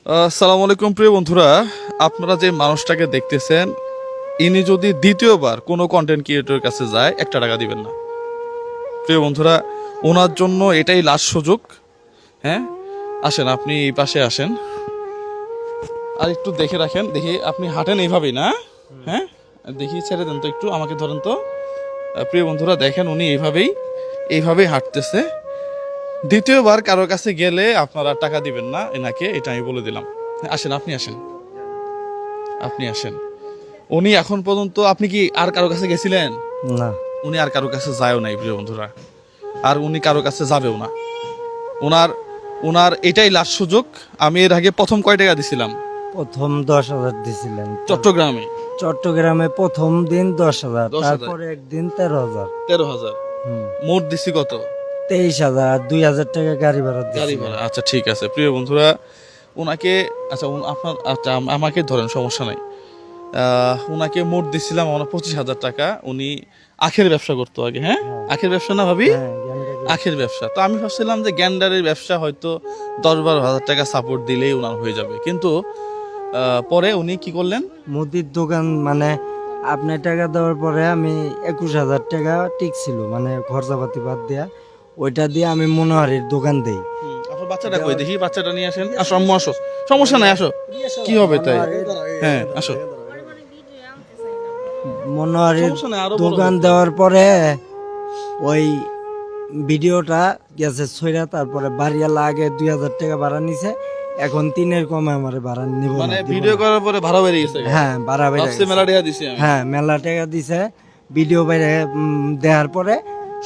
আসসালামু আলাইকুম প্রিয় বন্ধুরা, আপনারা যে মানুষটাকে দেখতেছেন ইনি যদি দ্বিতীয়বার কোনো কন্টেন্ট ক্রিয়েটরের কাছে যায় 1 টাকা দিবেন না। প্রিয় বন্ধুরা, ওনার জন্য এটাই লাস্ট সুযোগ। হ্যাঁ, আসেন, আপনি এই পাশে আসেন, আর একটু দেখে রাখেন, দেখি আপনি হাঁটেন এইভাবেই না? হ্যাঁ, দেখি, ছেড়ে দেন তো একটু, আমাকে ধরেন তো। প্রিয় বন্ধুরা দেখেন, উনি এইভাবেই হাঁটতেছে। দ্বিতীয়বার কারোর কাছে গেলে আপনারা টাকা দিবেন না এনাকে, এটা আমি বলে দিলাম। আসেন, আপনি আসেন। উনি এখন পর্যন্ত, আপনি কি আর কারো কাছে গেছিলেন? না, উনি আর কারো কাছে যায়ও নাই প্রিয় বন্ধুরা, আর উনি কারো কাছে যাবেও না। ওনার এটাই লাস্ট সুযোগ। আমি এর আগে প্রথম কয় টাকা দিছিলাম? প্রথম 10,000 দিছিলেন চট্টগ্রামে। চট্টগ্রামে প্রথম দিন 10,000, 10,000 তারপরে একদিন 13,000, 13,000। মোট দিছি কত? 23,000, 2,000 টাকা গাড়ি ভাড়া গাড়ি দিছি। ভাড়া। আচ্ছা, ঠিক আছে প্রিয় বন্ধুরা, ওনাকে, আচ্ছা আচ্ছা আমাকে ধরেন, সমস্যা নাই। ওনাকে মোট দিছিলাম আমরা 25,000 টাকা। উনি আখের ব্যবসা করতো আগে। হ্যাঁ, আখের ব্যবসা না ভাবি? হ্যাঁ, গ্যান্ডারি। আখের ব্যবসা। তো আমি ভাবছিলাম যে গ্যান্ডারের ব্যবসা হয়তো 10-12 হাজার টাকা সাপোর্ট দিলেই ওনার হয়ে যাবে, কিন্তু পরে উনি কি করলেন? মুদির দোকান, মানে আপনার টাকা দেওয়ার পরে আমি 21,000 টাকা টিকছিল, মানে খরচাপাতি বাদ দেয়া, ওইটা দিয়ে আমি মনোহারির দোকান দেই। আপনার বাচ্চাটা কই, দেখি বাচ্চাটা নিয়ে আসেন। আসো আম্মু, আসো, সমস্যা নাই, আসো। কি হবে তাই? হ্যাঁ, আসো। মনোহারির সমস্যা নাই, আরো বড় দোকান হোক। দেওয়ার পরে ওই ভিডিওটা গেছে ছয়রা, তারপরে বাড়িওয়ালা আগে 2,000 টাকা ভাড়া নিছে, এখন 3-এর কমে আমার ভাড়া নিব না, মানে দিব ভিডিও না। করার পরে ভাড়া বেড়ে গেছে? হ্যাঁ, ভাড়া বেড়ে ভাবছি গেছে। মেলা টাকা দিছি আমি। হ্যাঁ, মেলা টাকা দিছে। ভিডিও বাইরে দেওয়ার পরে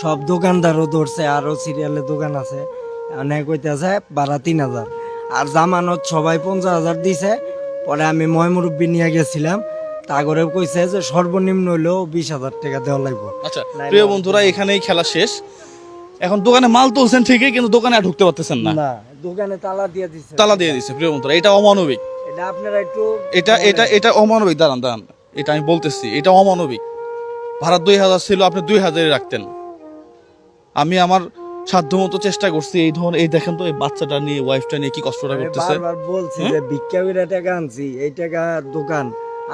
সব দোকানদারও ধরছে, আরো সিরিয়ালে দোকান আছে, অনেক কইতেছে ভাড়া 3,000, আর জামানত সবাই 50,000 দিছে। পরে আমি ময়মুরব্বি নিয়ে গেছিলাম, তা করে কইছে যে সর্বনিম্ন হইলেও 20,000 টাকা দেওয়া লাগবে। আচ্ছা প্রিয় বন্ধুরা, এখানেই খেলা শেষ। এখন দোকানে মাল তুলছেন ঠিকই, কিন্তু দোকানে আর ঢুকতে পারতেছেন না। না, দোকানে তালা দিয়ে দিছে। তালা দিয়ে দিছে। প্রিয় বন্ধুরা, এটা অমানবিক। এটা আপনারা একটু এটা অমানবিক। দাঁড়ান, এটা আমি বলতেছি, এটা অমানবিক। ভাড়া 2,000 ছিল, আপনি 2,000 রাখতেন। আমি আমার সাধ্যমতো চেষ্টা করছি। এই দেখেন তো, এই বাচ্চাটা নিয়ে, ওয়াইফটা নিয়ে কি কষ্টটা আমি করতেছে। বারবার বলছি যে ভিক্ষা করে টাকা আনছি, এই টাকা দোকান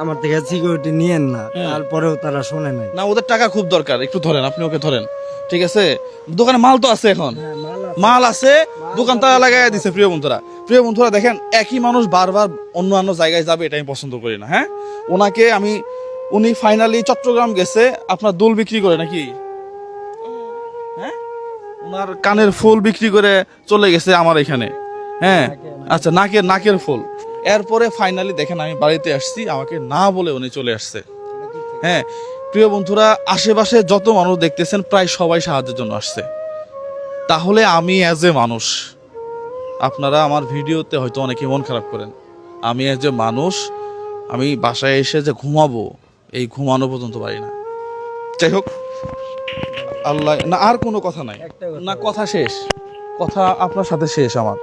আমার থেকে সিকিউরিটি নিয়েন না, তারপরেও তারা শোনে নাই। না, ওদের টাকা খুব দরকার। একটু ধরেন, আপনি ওকে ধরেন, ঠিক আছে? দোকানে মাল তো আছে, এখন হ্যাঁ, মাল আছে, দোকান তালা লাগাই দিছে। প্রিয় বন্ধুরা দেখেন, একই মানুষ বারবার অন্য জায়গায় যাবে, এটা আমি পছন্দ করি না। হ্যাঁ, উনি ফাইনালি চট্টগ্রাম গেছে আপনার দুল বিক্রি করে নাকি? হ্যাঁ, ওনার কানের ফুল বিক্রি করে চলে গেছে আমার এখানে। হ্যাঁ, আচ্ছা, নাকের ফুল। এরপরে ফাইনালি দেখেন, আমি বাড়িতে আসছি, আমাকে না বলে উনি চলে আসছে। হ্যাঁ, প্রিয় বন্ধুরা, আশেপাশে যত মানুষ দেখতেছেন প্রায় সবাই সাহায্যের জন্য আসছে। তাহলে আমি অ্যাজ এ মানুষ, আপনারা আমার ভিডিওতে হয়তো অনেকে মন খারাপ করেন, আমি অ্যাজ এ মানুষ, আমি বাসায় এসে যে ঘুমাবো, এই ঘুমানো পর্যন্ত পারি না। যাই হোক, আল্লাহ না, আর কোনো কথা নাই না, কথা শেষ, কথা আপনার সাথে শেষ আমার,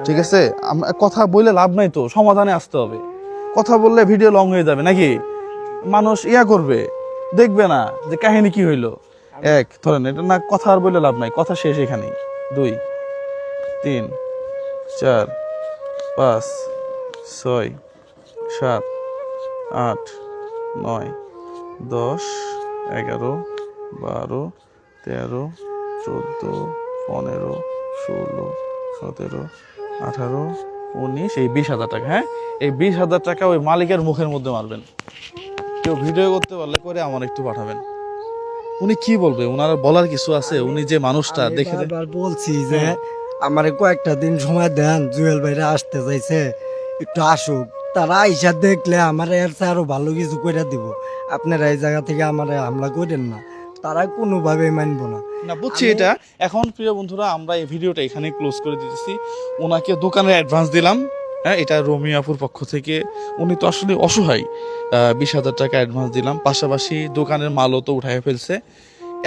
ঠিক আছে? কথা বললে লাভ নাই, তো সমাধানে আসতে হবে। কথা বললে ভিডিও লং হয়ে যাবে নাকি, মানুষ করবে, দেখবে না যে কাহিনী কি হইলো। ধরেন, এটা না, কথা আর বললে লাভ নাই, কথা শেষ এখানেই। 2, 3, 4, 5, 6, 7, 8, 9, 10, 11, 12, 13, 14, 15, 16, 17, 18, 19, এই 20,000 টাকা। হ্যাঁ, এই 20,000 টাকা ওই মালিকের মুখের মধ্যে মারবেন। কেউ ভিডিও করতে পারলে করে আমার একটু পাঠাবেন। উনি কি বলবে? ওনার বলার কিছু আছে? উনি যে মানুষটা দেখে বারবার বলছি যে আমারে কয়েকটা দিন সময় দেন, জুয়েল ভাইরা আসতে চাইছে, একটু আসুক, তারা আইসা দেখলে আমার এর চেয়ে আরো ভালো কিছু করে দিব। আপনারা এই জায়গা থেকে আমার হামলা করেন না, তারা কোনোভাবে মানবো না। না, বুঝছি এটা। এখন প্রিয় বন্ধুরা, আমরা এই ভিডিওটা এখানে ক্লোজ করে দিতেছি। ওনাকে দোকানের অ্যাডভান্স দিলাম। হ্যাঁ, এটা রমিয়াপুর পক্ষ থেকে। উনি তো আসলে অসহায়। 20,000 টাকা অ্যাডভান্স দিলাম, পাশাপাশি দোকানের মালও তো উঠাই ফেলছে।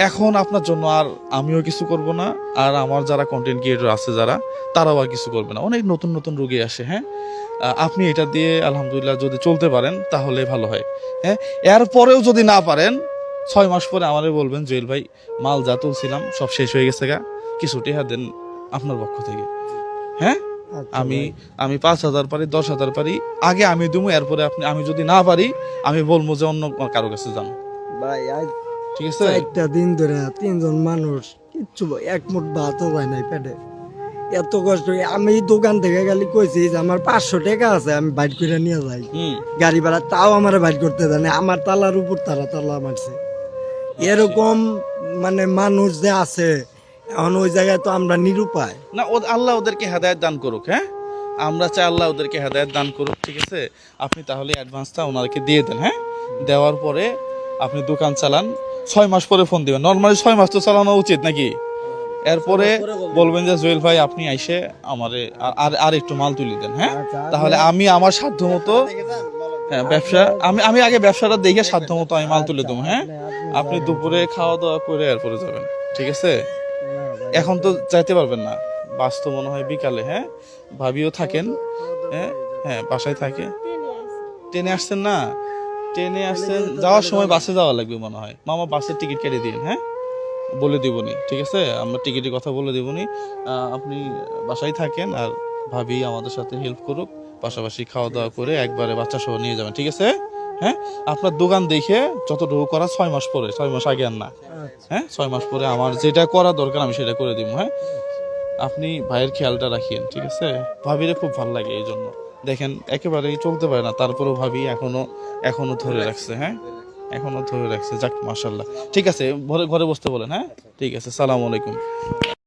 এখন আপনার জন্য আর আমিও কিছু করব না, আর আমার যারা কন্টেন্ট ক্রিয়েটর আছে যারা, তারাও আর কিছু করবে না। অনেক নতুন নতুন রোগী আসে। হ্যাঁ, আপনি এটা দিয়ে আলহামদুলিল্লাহ যদি চলতে পারেন তাহলে ভালো হয়। হ্যাঁ, এরপরেও যদি না পারেন, 6 মাস পরে আমাদের বলবেন, জুয়েল ভাই, মাল যা তুলছিলাম সব শেষ হয়ে গেছে, কিছু টাকা দেন আপনার পক্ষ থেকে। হ্যাঁ, আচ্ছা আমি ভাই। আমি 5,000 পারি, 10,000 পারি, আগে আমি দেবো, এরপরে আপনি, আমি যদি না পারি আমি বলবো যে অন্য কারো কাছে যান, ভাই আজ ঠিক আছে? 4টা দিন ধরে 3জন মানুষ কিচ্ছু এক মুঠ ভাতও পায় নাই পেটে, এত কষ্ট। আমি দোকান থেকে খালি কইছি যে আমার 500 টাকা আছে, আমি বাইট করে নিয়ে যাই হুম। গাড়ি ভাড়া, তাও আমার বাইট করতে জানে, আমার তালার উপর তারা তালা মারছে। এরকম মানে মানুষ যে আছে, এখন ওই জায়গায় তো আমরা নিরুপায়। না, আল্লাহ ওদেরকে হেদায়েত দান করুক, হ্যাঁ, আমরা চাই আল্লাহ ওদেরকে হেদায়েত দান করুক, ঠিক আছে? আপনি তাহলে অ্যাডভান্সটা ওনাদেরকে দিয়ে দেন, হ্যাঁ, দেওয়ার পরে আপনি দোকান চালান, 6 মাস পরে ফোন দিবেন, নর্মালি 6 মাস তো চালানো উচিত নাকি? এরপরে বলবেন যে জুয়েল ভাই আপনি আইসে আমারে আর আর একটু মাল তুলে দেন, হ্যাঁ, আচ্ছা, তাহলে আমি আমার সাধ্য মতো, হ্যাঁ, ব্যবসা আমি আগে ব্যবসাটা দেখে সাধ্য মতো আমি মাল তুলে দেবো, হ্যাঁ, আপনি দুপুরে খাওয়া দাওয়া করে এরপরে যাবেন, ঠিক আছে? এখন তো যাইতে পারবেন না, বাস তো মনে হয় বিকালে, হ্যাঁ, ভাবিও থাকেন, হ্যাঁ, হ্যাঁ, বাসায় থাকে। ট্রেনে আসছেন না? ট্রেনে আসছেন, যাওয়ার সময় বাসে যাওয়া লাগবে মনে হয়, মামা বাসের টিকিট কেটে দিন, হ্যাঁ, বলে দিবনি, ঠিক আছে? আমরা টিকিটের কথা বলে দিবনি, আপনি বাসায় থাকেন, আর ভাবি আমাদের সাথে হেল্প করুক, পাশাপাশি খাওয়া দাওয়া করে একবারে বাচ্চা সহ নিয়ে যাবেন, ঠিক আছে? হ্যাঁ, আপনার দোকান দেখে যতটুকু করা 6 মাস পরে, 6 মাস আগে আর না, হ্যাঁ, 6 মাস পরে আমার যেটা করা দরকার আমি সেটা করে দিব, হ্যাঁ, আপনি ভাইয়ের খেয়ালটা রাখিয়েন, ঠিক আছে? ভাবিরে খুব ভালো লাগে, এই জন্য দেখেন একেবারেই চলতে পারে না, তারপরেও ভাবি এখনো ধরে রাখছে, হ্যাঁ, এখনো ধরে রাখছে, যাক মাশাল্লাহ, ঠিক আছে, ঘরে ঘরে বসতে বলেন, হ্যাঁ, ঠিক আছে, সালাম আলাইকুম।